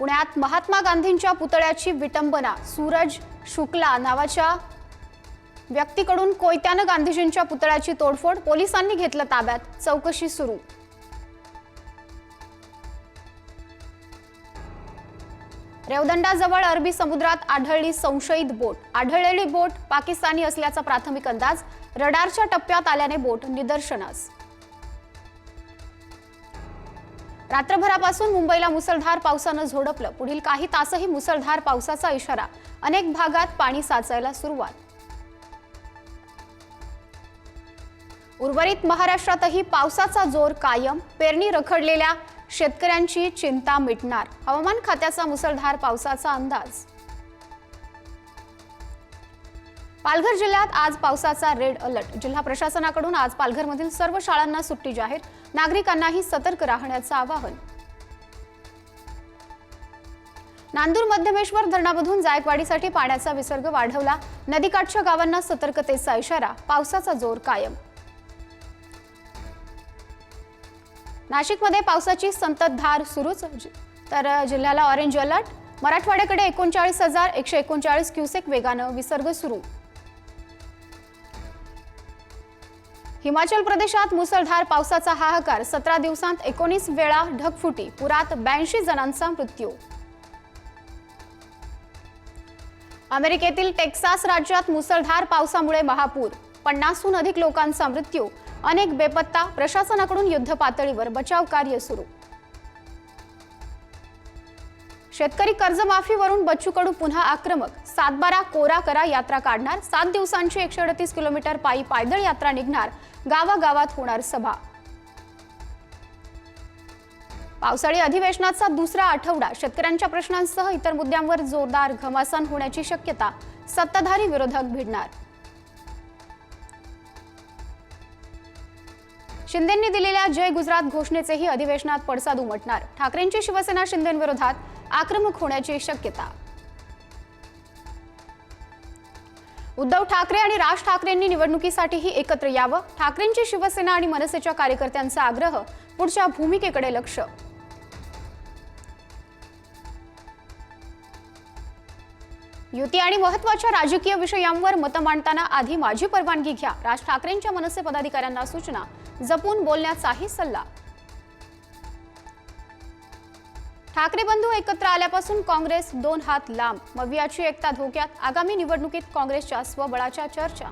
पुण्यात महात्मा गांधींच्या पुतळ्याची विटंबना। सूरज शुक्ला नावाच्या व्यक्तीकडून कोयत्याने गांधीजींच्या पुतळ्याची तोडफोड। पोलिसांनी घेतलं ताब्यात, चौकशी सुरू। रेवदंडाजवळ अरबी समुद्रात आढळली संशयित बोट। आढळलेली बोट पाकिस्तानी असल्याचा प्राथमिक अंदाज। रडारच्या टप्प्यात आल्याने बोट निदर्शनास। रात्रभरापासून मुंबईला मुसळधार पावसाने झोडपलं। पुढील काही तासही मुसळधार पावसाचा इशारा। अनेक भागात पाणी साचायला सुरुवात। उर्वरित महाराष्ट्रातही पावसाचा जोर कायम। पेरणी रखडलेल्या शेतकऱ्यांची चिंता मिटणार। हवामान खात्याचा मुसळधार पावसाचा अंदाज। पालघर जिल्ह्यात आज पावसाचा रेड अलर्ट। जिल्हा प्रशासनाकडून आज पालघरमधील सर्व शाळांना सुट्टी जाहीर। नागरिकांनाही सतर्क राहण्याचं आवाहन। नांदूर मध्यमेश्वर धरणामधून जायकवाडीसाठी पाण्याचा विसर्ग वाढवला। नदीकाठच्या गावांना सतर्कतेचा इशारा। पावसाचा जोर कायम। नाशिकमध्ये पावसाची संततधार सुरूच, तर जिल्ह्याला ऑरेंज अलर्ट। मराठवाड्याकडे 39,139 क्युसेक वेगानं विसर्ग सुरू। हिमाचल प्रदेशात मुसळधार पावसाचा हाहाकार। 17 दिवसांत 19 वेळा ढगफुटी। पुरात 82 जणांचा मृत्यू। अमेरिकेतील टेक्सास राज्यात मुसळधार पावसामुळे महापूर। 50हून अधिक लोकांचा मृत्यू। अनेक बेपत्ता। प्रशासनाकडून युद्धपातळीवर बचाव कार्य सुरू। शेतकरी कर्जमाफीवरून बच्चू कडू पुन्हा आक्रमक। 7/12 कोरा करा यात्रा काढणार। 7 दिवसांची 138 किलोमीटर पायी पायदळ यात्रा निघणार। गावागावात होणार सभा। पावसाळी अधिवेशनाचा दुसरा आठवडा। शेतकऱ्यांच्या प्रश्नांसह इतर मुद्द्यांवर जोरदार घमासान होण्याची शक्यता। सत्ताधारी विरोधक भिडणार। शिंदेंनी दिलेल्या जय गुजरात घोषणेचेही अधिवेशनात पडसाद उमटणार। ठाकरेंची शिवसेना शिंदेंविरोधात आक्रमक होण्याची शक्यता। उद्धव ठाकरे आणि राज ठाकरेंनी निवडणुकीसाठीही एकत्र यावं। ठाकरेंची शिवसेना आणि मनसेच्या कार्यकर्त्यांचा आग्रह। पुढच्या भूमिकेकडे लक्ष। युती आणि महत्त्वाच्या राजकीय विषयांवर मत मांडताना आधी माझी परवानगी घ्या। राज ठाकरेंच्या मनसे पदाधिकाऱ्यांना सूचना। जपून बोलण्याचाही सल्ला। ठाकरे बंधू एकत्र आल्यापासून काँग्रेस 2 हात लांब। मवियाची एकता धोक्यात। आगामी निवडणुकीत काँग्रेसच्या स्वबळाच्या चर्चा।